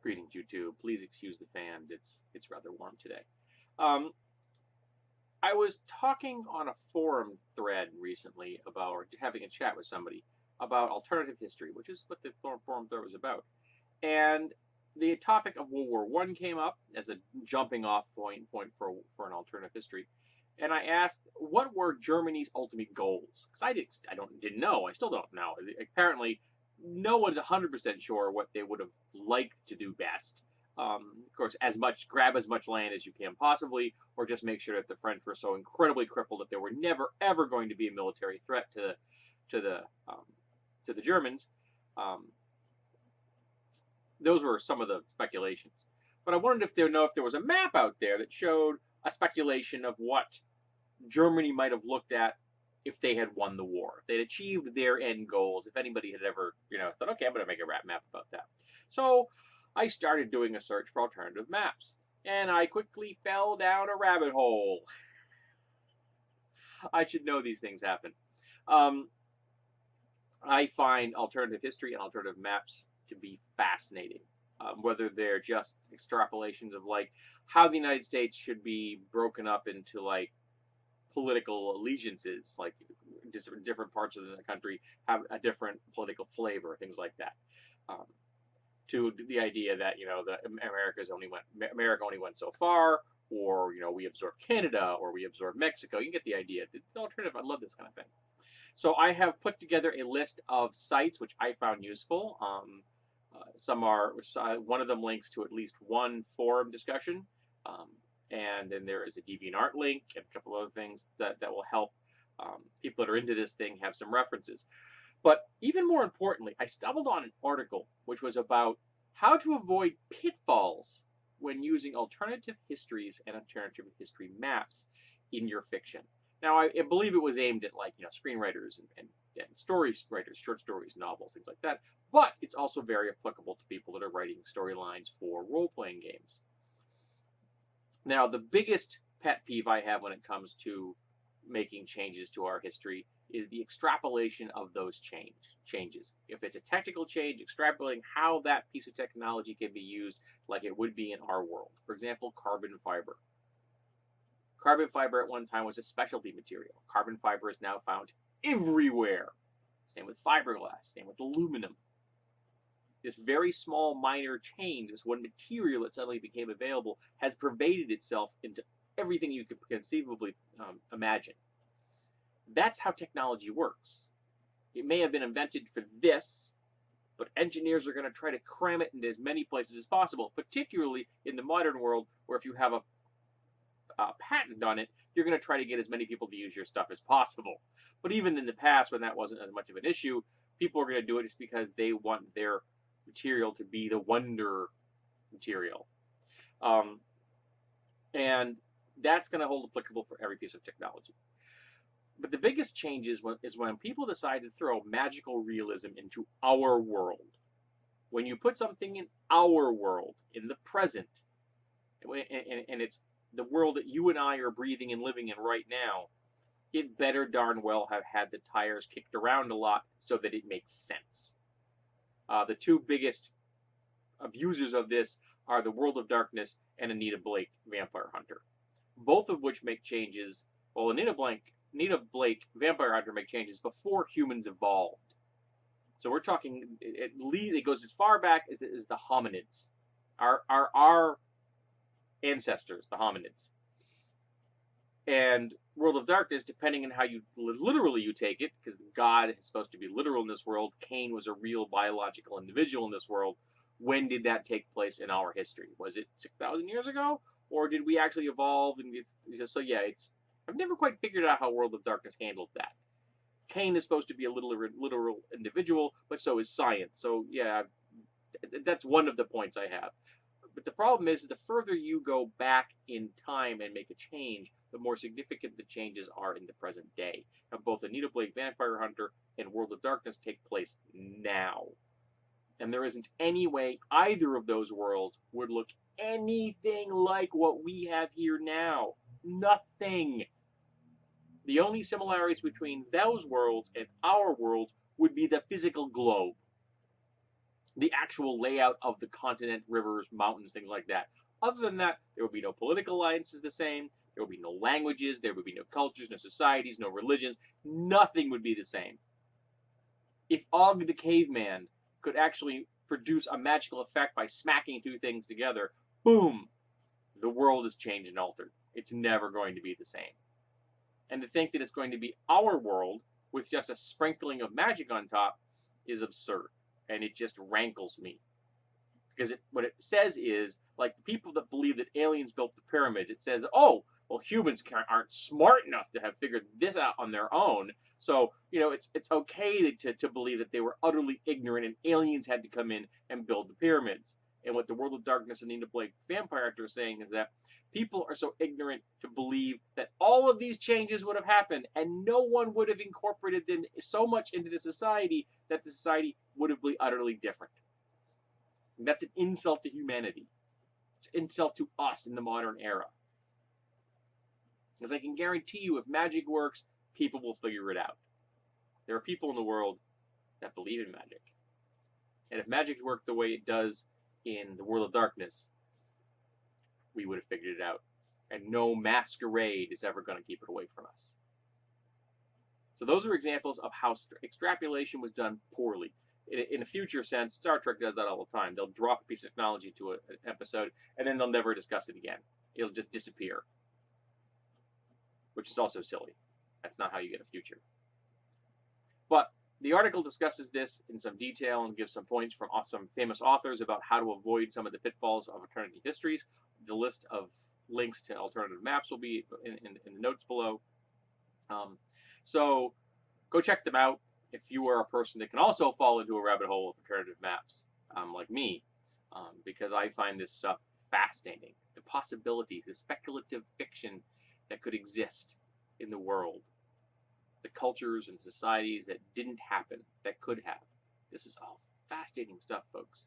Greetings, YouTube. Please excuse the fans. It's rather warm today. Um, I was talking on a forum thread recently about, or having a chat with somebody about alternative history, which is what the forum thread was about. And the topic of World War One came up as a jumping off point for an alternative history. And I asked, what were Germany's ultimate goals? Because didn't know. I still don't know. Apparently, no one's 100% sure what they would have liked to do best. Of course, grab as much land as you can possibly, or just make sure that the French were so incredibly crippled that they were never ever going to be a military threat to the Germans. Um, those were some of the speculations. But I wondered if there was a map out there that showed a speculation of what Germany might have looked at if they had won the war, if they'd achieved their end goals, if anybody had ever, thought, okay, I'm going to make a map about that. So I started doing a search for alternative maps, and I quickly fell down a rabbit hole. I should know these things happen. I find alternative history and alternative maps to be fascinating, whether they're just extrapolations of like how the United States should be broken up into like political allegiances, like different parts of the country have a different political flavor, things like that. To the idea that America only went so far, or we absorbed Canada, or we absorbed Mexico. You get the idea. It's alternative. I love this kind of thing. So I have put together a list of sites which I found useful. One of them links to at least one forum discussion. And then there is a DeviantArt link and a couple other things that will help people that are into this thing have some references. But even more importantly, I stumbled on an article which was about how to avoid pitfalls when using alternative histories and alternative history maps in your fiction. Now, I believe it was aimed at screenwriters and story writers, short stories, novels, things like that. But it's also very applicable to people that are writing storylines for role-playing games. Now, the biggest pet peeve I have when it comes to making changes to our history is the extrapolation of those changes. If it's a technical change, extrapolating how that piece of technology can be used like it would be in our world. For example, carbon fiber. Carbon fiber at one time was a specialty material. Carbon fiber is now found everywhere. Same with fiberglass, same with aluminum. This very small minor change, this one material that suddenly became available, has pervaded itself into everything you could conceivably imagine. That's how technology works. It may have been invented for this, but engineers are going to try to cram it into as many places as possible, particularly in the modern world where if you have a patent on it, you're going to try to get as many people to use your stuff as possible. But even in the past, when that wasn't as much of an issue, people are going to do it just because they want their material to be the wonder material. And that's going to hold applicable for every piece of technology. But the biggest change is when people decide to throw magical realism into our world. When you put something in our world, in the present, and it's the world that you and I are breathing and living in right now, it better darn well have had the tires kicked around a lot so that it makes sense. The two biggest abusers of this are the World of Darkness and Anita Blake, Vampire Hunter. Both of which make changes. Well, Anita Blake, Vampire Hunter, make changes before humans evolved. So we're talking, it goes as far back as the hominids. Our ancestors, the hominids. And World of Darkness, depending on how you literally you take it, because God is supposed to be literal in this world, Cain was a real biological individual in this world. When did that take place in our history? Was it 6,000 years ago, or did we actually evolve? And I've never quite figured out how World of Darkness handled that. Cain is supposed to be a literal individual, but so is science. So yeah, that's one of the points I have. But the problem is, the further you go back in time and make a change, the more significant the changes are in the present day. Now, both Anita Blake, Vampire Hunter, and World of Darkness take place now. And there isn't any way either of those worlds would look anything like what we have here now. Nothing. The only similarities between those worlds and our worlds would be the physical globe. the actual layout of the continent, rivers, mountains, things like that. Other than that, there will be no political alliances the same. There will be no languages. There would be no cultures, no societies, no religions. Nothing would be the same. If Og the caveman could actually produce a magical effect by smacking two things together, boom, the world is changed and altered. It's never going to be the same. And to think that it's going to be our world with just a sprinkling of magic on top is absurd. And it just rankles me. Because what it says is, like the people that believe that aliens built the pyramids, it says, oh, well, humans aren't smart enough to have figured this out on their own. So, it's okay to believe that they were utterly ignorant and aliens had to come in and build the pyramids. And what the World of Darkness and Nina Blake vampire actor is saying is that people are so ignorant to believe that all of these changes would have happened and no one would have incorporated them so much into the society that the society would have been utterly different. And that's an insult to humanity. It's an insult to us in the modern era. Because I can guarantee you, if magic works, people will figure it out. There are people in the world that believe in magic. And if magic worked the way it does in the World of Darkness, we would have figured it out. And no masquerade is ever going to keep it away from us. So those are examples of how extrapolation was done poorly. In a future sense, Star Trek does that all the time. They'll drop a piece of technology to an episode, and then they'll never discuss it again. It'll just disappear, which is also silly. That's not how you get a future. But the article discusses this in some detail and gives some points from some famous authors about how to avoid some of the pitfalls of alternative histories. The list of links to alternative maps will be in the notes below. So go check them out. If you are a person that can also fall into a rabbit hole of alternative maps, like me, because I find this stuff fascinating. The possibilities, the speculative fiction that could exist in the world, the cultures and societies that didn't happen, that could have. This is all fascinating stuff, folks.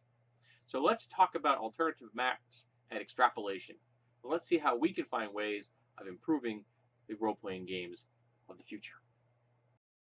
So let's talk about alternative maps and extrapolation. Let's see how we can find ways of improving the role-playing games of the future.